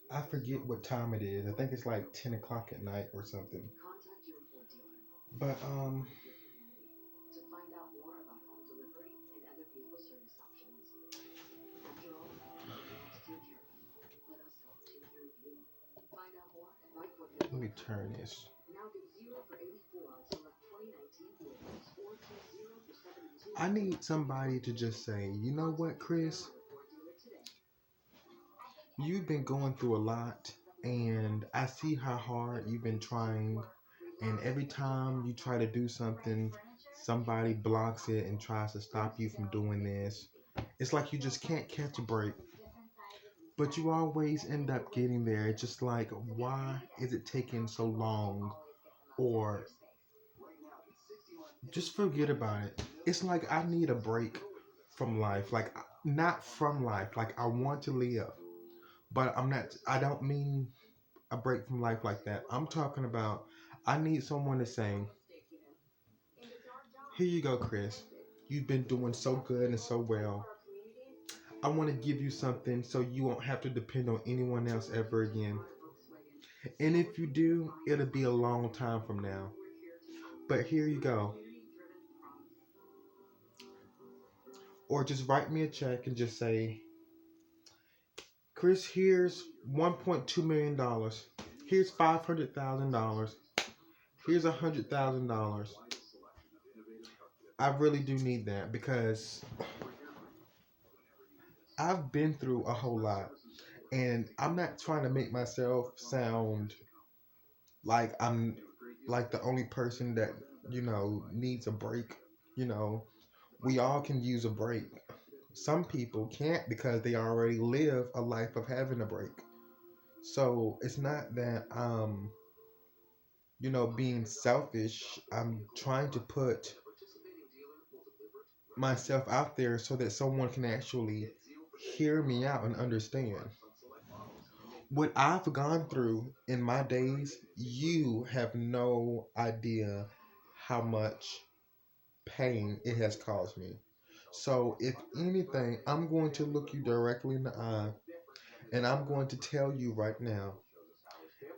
I forget what time it is. I think it's like 10 o'clock at night or something. But let me turn this. I need somebody to just say, you know what, Chris? You've been going through a lot, and I see how hard you've been trying. And every time you try to do something, somebody blocks it and tries to stop you from doing this. It's like you just can't catch a break, but you always end up getting there. It's just like, why is it taking so long? Or just forget about it. It's like I need a break from life. Like, not from life. Like, I want to live, but I'm not, I don't mean a break from life like that. I'm talking about I need someone to say, here you go, Chris. You've been doing so good and so well. I want to give you something so you won't have to depend on anyone else ever again. And if you do, it'll be a long time from now. But here you go. Or just write me a check and just say, Chris, here's $1.2 million. Dollars. Here's $500,000. Here's $100,000. I really do need that because I've been through a whole lot. And I'm not trying to make myself sound like I'm like the only person that, needs a break. You know, we all can use a break. Some people can't because they already live a life of having a break. So it's not that being selfish. I'm trying to put myself out there so that someone can actually hear me out and understand. What I've gone through in my days, you have no idea how much pain it has caused me. So, if anything, I'm going to look you directly in the eye and I'm going to tell you right now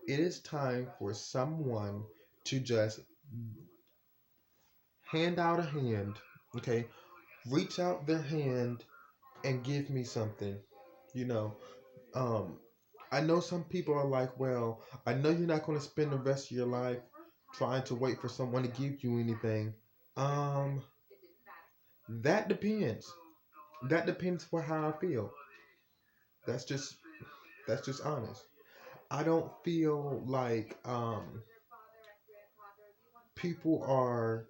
it is time for someone to just hand out a hand, okay? Reach out their hand and give me something, you know. Um, I know some people are like, well, I know you're not going to spend the rest of your life trying to wait for someone to give you anything. Um, that depends. That depends for how I feel. That's just that's just honest. I don't feel like people are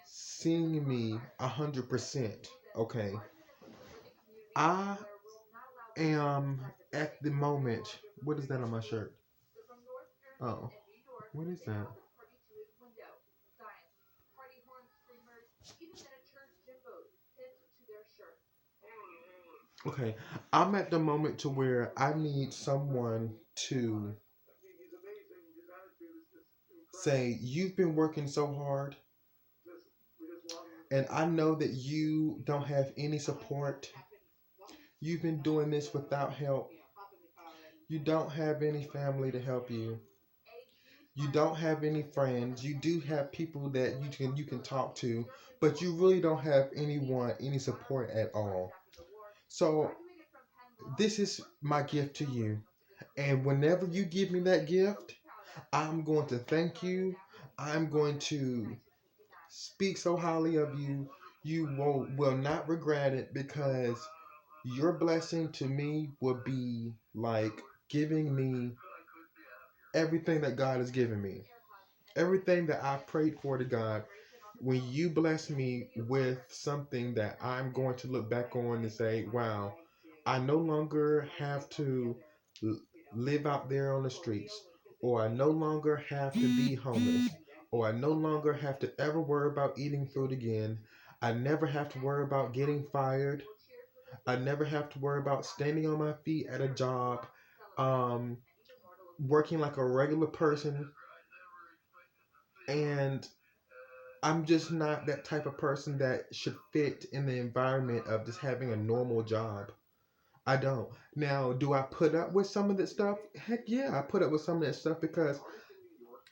seeing me 100%. Okay, I am at the moment. What is that on my shirt? Oh, what is that? Okay, I'm at the moment to where I need someone to say, you've been working so hard, and I know that you don't have any support. You've been doing this without help. You don't have any family to help you. You don't have any friends. You do have people that you can talk to, but you really don't have any support at all. So this is my gift to you. And whenever you give me that gift, I'm going to thank you. I'm going to speak so highly of you. You will not regret it because your blessing to me will be like giving me everything that God has given me. Everything that I prayed for to God. When you bless me with something that I'm going to look back on and say, wow, I no longer have to l- live out there on the streets, or I no longer have to be homeless, or I no longer have to ever worry about eating food again. I never have to worry about getting fired. I never have to worry about standing on my feet at a job, um, working like a regular person. And I'm just not that type of person that should fit in the environment of just having a normal job. I don't. Now, do I put up with some of that stuff? Heck yeah, I put up with some of that stuff because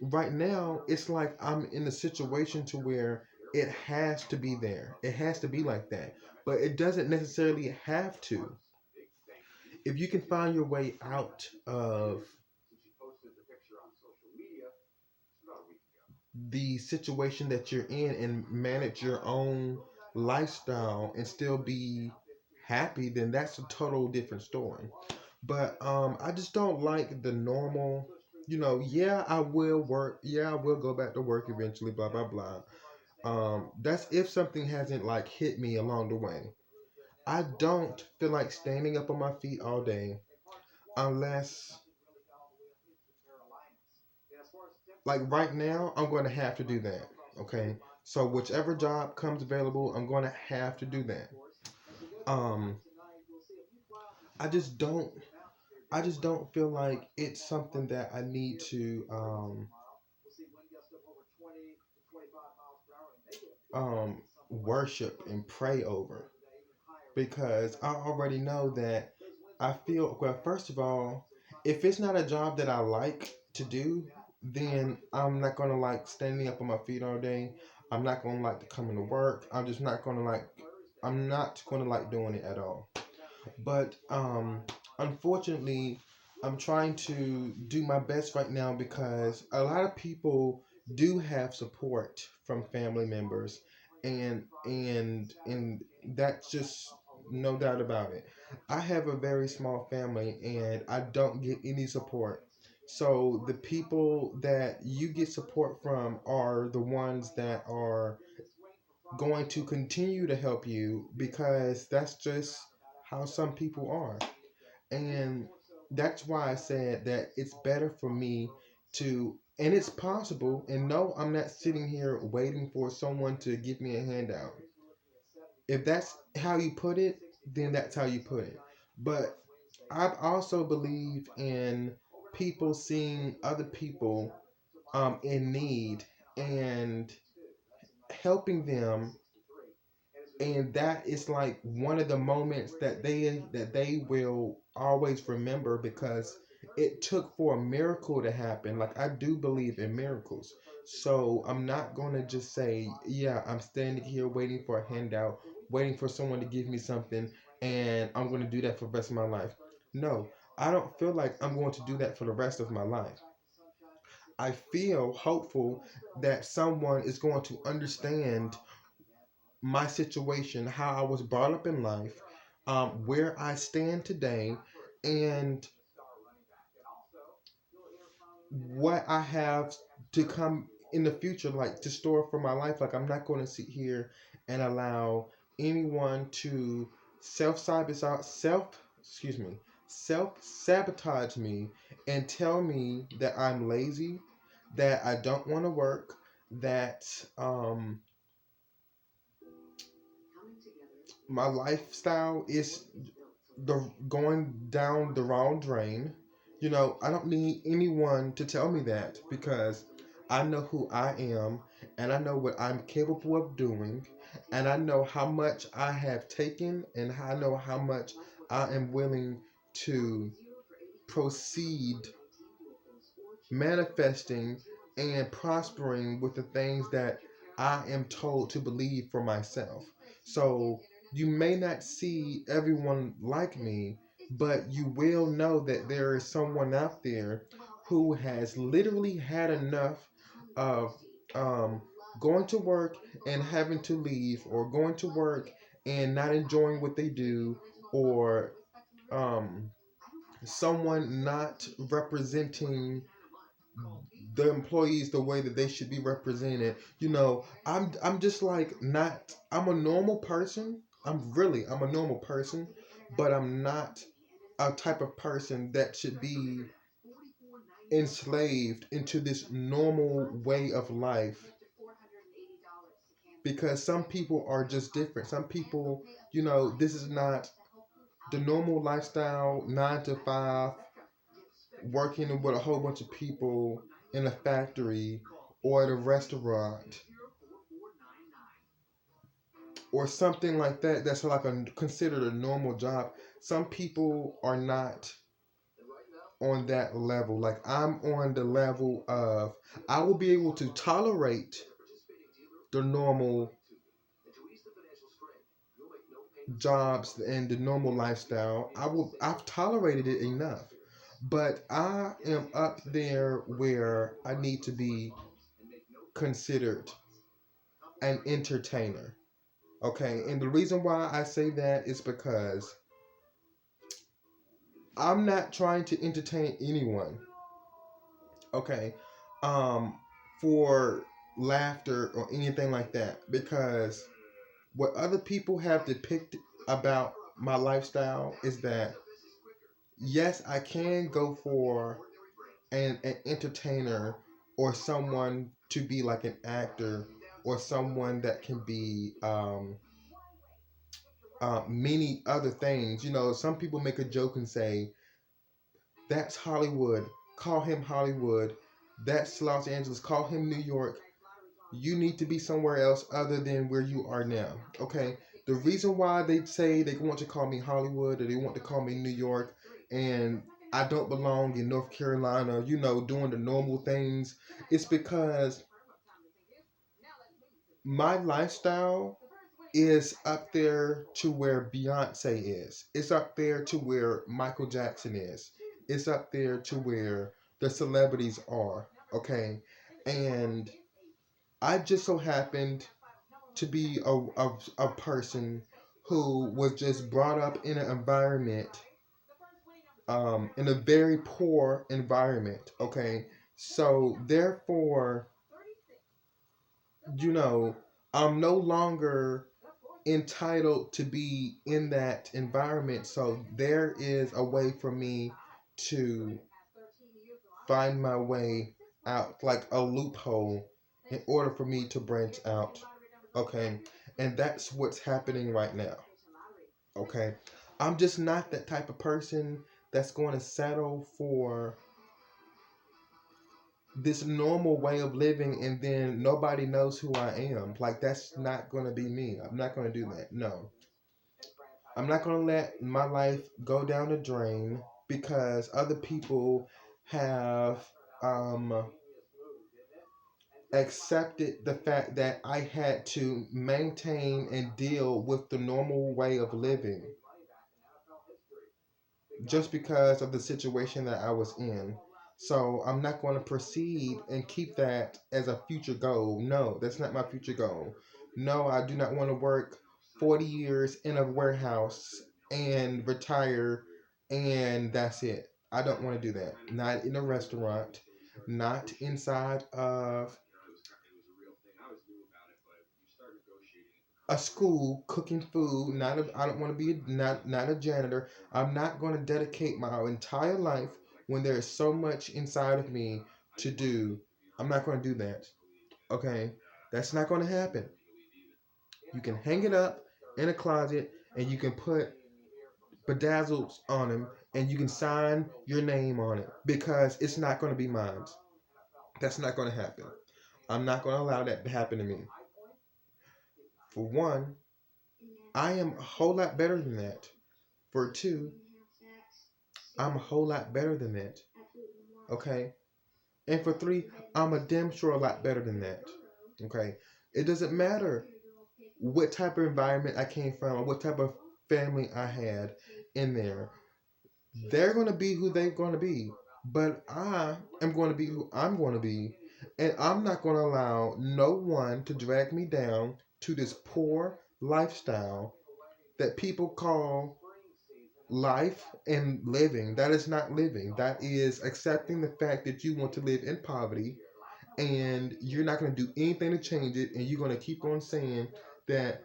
right now it's like I'm in a situation to where it has to be there. It has to be like that. But it doesn't necessarily have to. If you can find your way out of the situation that you're in and manage your own lifestyle and still be happy, then that's a total different story. But I just don't like the normal, yeah, I will work, yeah, I will go back to work eventually, blah blah blah. That's if something hasn't like hit me along the way. I don't feel like standing up on my feet all day unless, like right now, I'm going to have to do that. Okay, so whichever job comes available, I'm going to have to do that. Um, I just don't. I just don't feel like it's something that I need to worship and pray over because I already know that I feel well. First of all, if it's not a job that I like to do, then I'm not gonna like standing up on my feet all day. I'm not gonna like to come into work. I'm just not gonna like. I'm not gonna like doing it at all. But unfortunately, I'm trying to do my best right now because a lot of people do have support from family members, and that's just no doubt about it. I have a very small family, and I don't get any support. So the people that you get support from are the ones that are going to continue to help you because that's just how some people are. And that's why I said that it's better for me to, and it's possible, and no, I'm not sitting here waiting for someone to give me a handout. If that's how you put it, then that's how you put it. But I also believe in people seeing other people in need and helping them, and that is like one of the moments that they will always remember because it took for a miracle to happen. Like I do believe in miracles, so I'm not going to just say, yeah, I'm standing here waiting for a handout, waiting for someone to give me something, and I'm going to do that for the rest of my life. No, I don't feel like I'm going to do that for the rest of my life. I feel hopeful that someone is going to understand my situation, how I was brought up in life, where I stand today, and what I have to come in the future, like to store for my life. Like I'm not going to sit here and allow anyone to excuse me, self sabotage me and tell me that I'm lazy, that I don't want to work, that my lifestyle is the going down the wrong drain. I don't need anyone to tell me that because I know who I am and I know what I'm capable of doing and I know how much I have taken and I know how much I am willing to proceed manifesting and prospering with the things that I am told to believe for myself. So you may not see everyone like me, but you will know that there is someone out there who has literally had enough of um, going to work and having to leave, or going to work and not enjoying what they do, or um, someone not representing the employees the way that they should be represented. I'm just like not. I'm a normal person. I'm a normal person, but I'm not a type of person that should be enslaved into this normal way of life because some people are just different. Some people, this is not the normal lifestyle, 9 to 5, working with a whole bunch of people in a factory or at a restaurant. or something like that, that's like a considered a normal job. Some people are not on that level. Like I'm on the level of I will be able to tolerate the normal jobs and the normal lifestyle. I've tolerated it enough. But I am up there where I need to be considered an entertainer. Okay, and the reason why I say that is because I'm not trying to entertain anyone. Okay, um, for laughter or anything like that. Because what other people have depicted about my lifestyle is that yes, I can go for an entertainer or someone to be like an actor or someone that can be many other things. You know, some people make a joke and say, that's Hollywood. Call him Hollywood. That's Los Angeles. Call him New York. You need to be somewhere else other than where you are now. Okay. The reason why they say they want to call me Hollywood or they want to call me New York and I don't belong in North Carolina, you know, doing the normal things, it's because my lifestyle is up there to where Beyonce is. It's up there to where Michael Jackson is. It's up there to where the celebrities are. Okay. And I just so happened to be a person who was just brought up in an environment, in a very poor environment. Okay. So therefore, you know, I'm no longer entitled to be in that environment. So there is a way for me to find my way out, like a loophole, in order for me to branch out. Okay. And that's what's happening right now. Okay. I'm just not that type of person that's going to settle for this normal way of living and then nobody knows who I am. Like, that's not going to be me. I'm not going to do that. No. I'm not going to let my life go down the drain because other people have accepted the fact that I had to maintain and deal with the normal way of living just because of the situation that I was in. So I'm not going to proceed and keep that as a future goal. No, that's not my future goal. No, I do not want to work 40 years in a warehouse and retire and that's it. I don't want to do that. Not in a restaurant, not inside of a school cooking food. I don't want to be not a janitor. I'm not going to dedicate my entire life when there is so much inside of me to do. I'm not going to do that. Okay, that's not going to happen. You can hang it up in a closet and you can put bedazzles on them and you can sign your name on it because it's not going to be mine. That's not going to happen. I'm not going to allow that to happen to me. For one, I am a whole lot better than that. For two, I'm a whole lot better than that. Okay? And for three, I'm a damn sure a lot better than that. Okay? It doesn't matter what type of environment I came from or what type of family I had in there. They're going to be who they're going to be. But I am going to be who I'm going to be. And I'm not going to allow no one to drag me down to this poor lifestyle that people call life and living. That is not living. That is accepting the fact that you want to live in poverty and you're not going to do anything to change it, and you're going to keep on saying that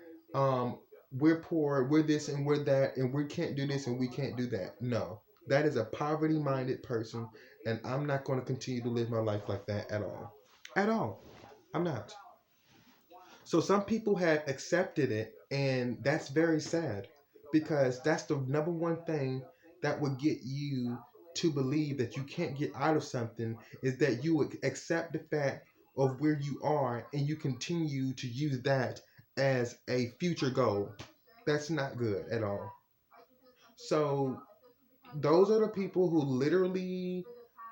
we're poor, we're this and we're that, and we can't do this and we can't do that. No, that is a poverty minded person, and I'm not going to continue to live my life like that at all. At all. I'm not. So some people have accepted it, and that's very sad because that's the number one thing that would get you to believe that you can't get out of something is that you would accept the fact of where you are and you continue to use that as a future goal. That's not good at all. So those are the people who literally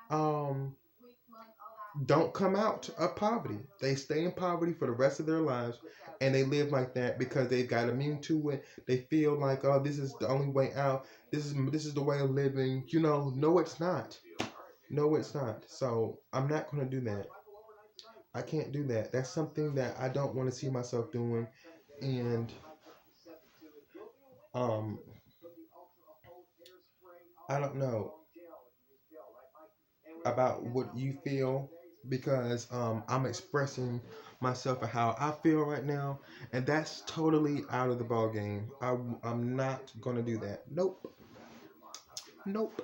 um don't come out of poverty. They stay in poverty for the rest of their lives, and they live like that because they got immune to it. They feel like, oh, this is the only way out. This is the way of living. No, it's not. No, it's not. So I'm not gonna do that. I can't do that. That's something that I don't want to see myself doing. And um, I don't know about what you feel because I'm expressing myself and how I feel right now, and that's totally out of the ball game. I'm not gonna do that. Nope, nope,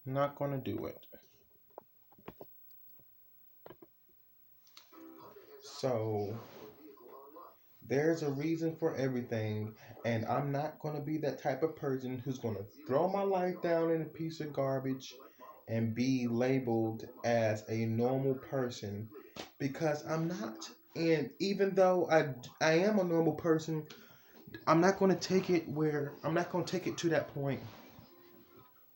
not gonna do it. So there's a reason for everything, and I'm not gonna be that type of person who's gonna throw my life down in a piece of garbage and be labeled as a normal person because I'm not. And even though I am a normal person, I'm not going to take it to that point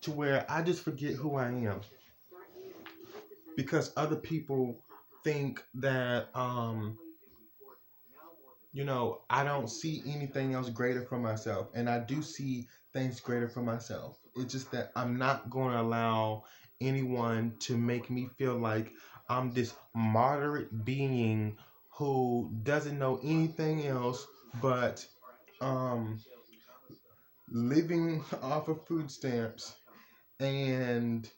to where I just forget who I am because other people think that I don't see anything else greater for myself, and I do see things greater for myself. It's just that I'm not going to allow anyone to make me feel like I'm this moderate being who doesn't know anything else but um, living off of food stamps and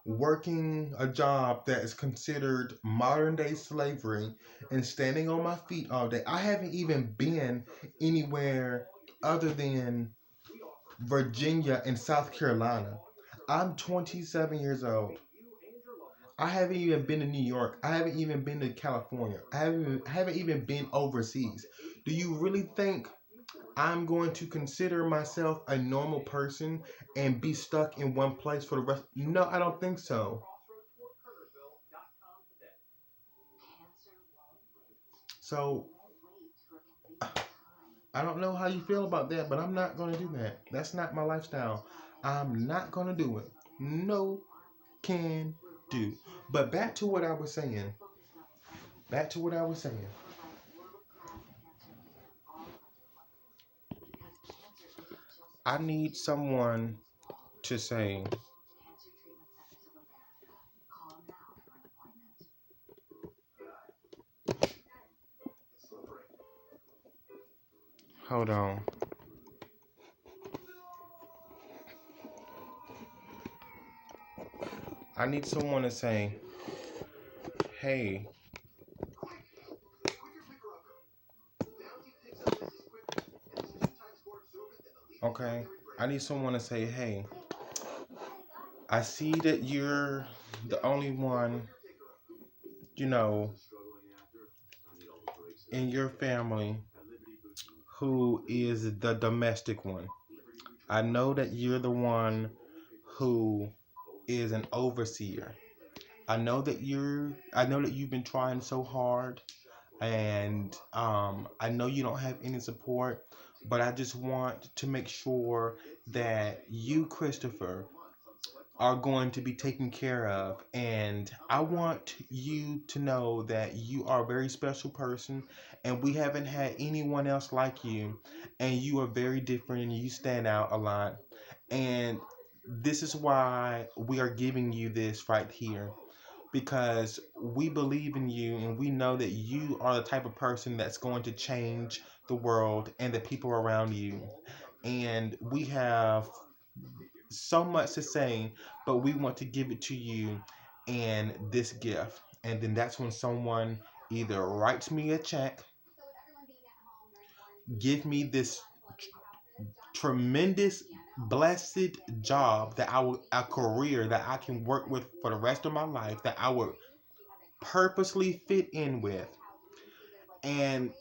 working a job that is considered modern day slavery and standing on my feet all day. I haven't even been anywhere other than Virginia and South Carolina. I'm 27 years old. I haven't even been to New York. I haven't even been to California. I haven't even been overseas. Do you really think I'm going to consider myself a normal person and be stuck in one place for the rest? No, I don't think so. So I don't know how you feel about that, but I'm not going to do that. That's not my lifestyle. I'm not going to do it. No can do. But back to what I was saying. Back to what I was saying. I need someone to say, hold on. I need someone to say, hey, okay. I need someone to say, hey, I see that you're the only one, you know, in your family who is the domestic one. I know that you're the one who is an overseer. I know that you've been trying so hard, and I know you don't have any support, but I just want to make sure that you, Christopher, are going to be taken care of. And I want you to know that you are a very special person, and we haven't had anyone else like you. And you are very different, and you stand out a lot. And this is why we are giving you this right here because we believe in you and we know that you are the type of person that's going to change the world and the people around you. And we have so much to say, but we want to give it to you and this gift. And then that's when someone either writes me a check, give me this tremendous blessed job that a career that I can work with for the rest of my life that I would purposely fit in with. And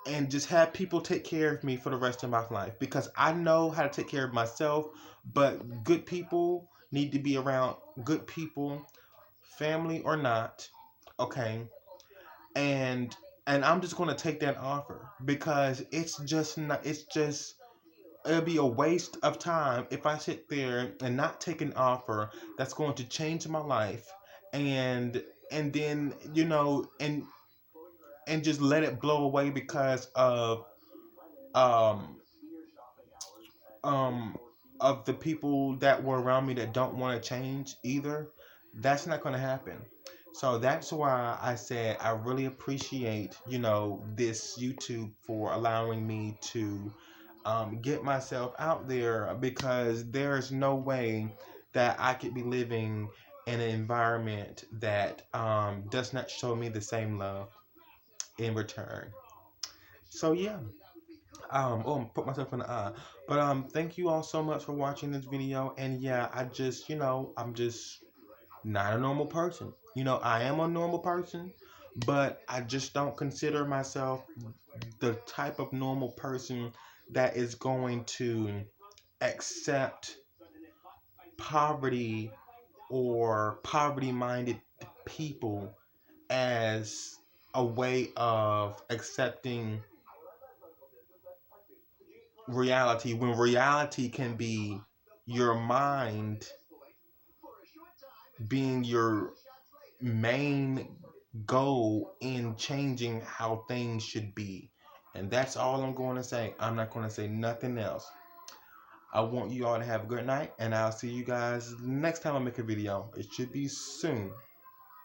and just have people take care of me for the rest of my life, because I know how to take care of myself, but good people need to be around good people, family or not, okay? And I'm just going to take that offer, because it's just not, it's just, it'll be a waste of time if I sit there and not take an offer that's going to change my life, and then, and just let it blow away because um um of the people that were around me that don't want to change either. That's not going to happen. So that's why I said I really appreciate, this YouTube for allowing me to get myself out there, because there's no way that I could be living in an environment that does not show me the same love in return. So yeah, put myself in the eye. But thank you all so much for watching this video. And yeah, I just, I'm just not a normal person. I am a normal person, but I just don't consider myself the type of normal person that is going to accept poverty or poverty-minded people as a way of accepting reality, when reality can be your mind being your main goal in changing how things should be. And that's all I'm going to say. I'm not going to say nothing else. I want you all to have a good night, and I'll see you guys next time I make a video. It should be soon.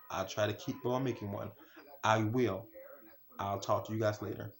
I'll try to keep on making one. I will. I'll talk to you guys later.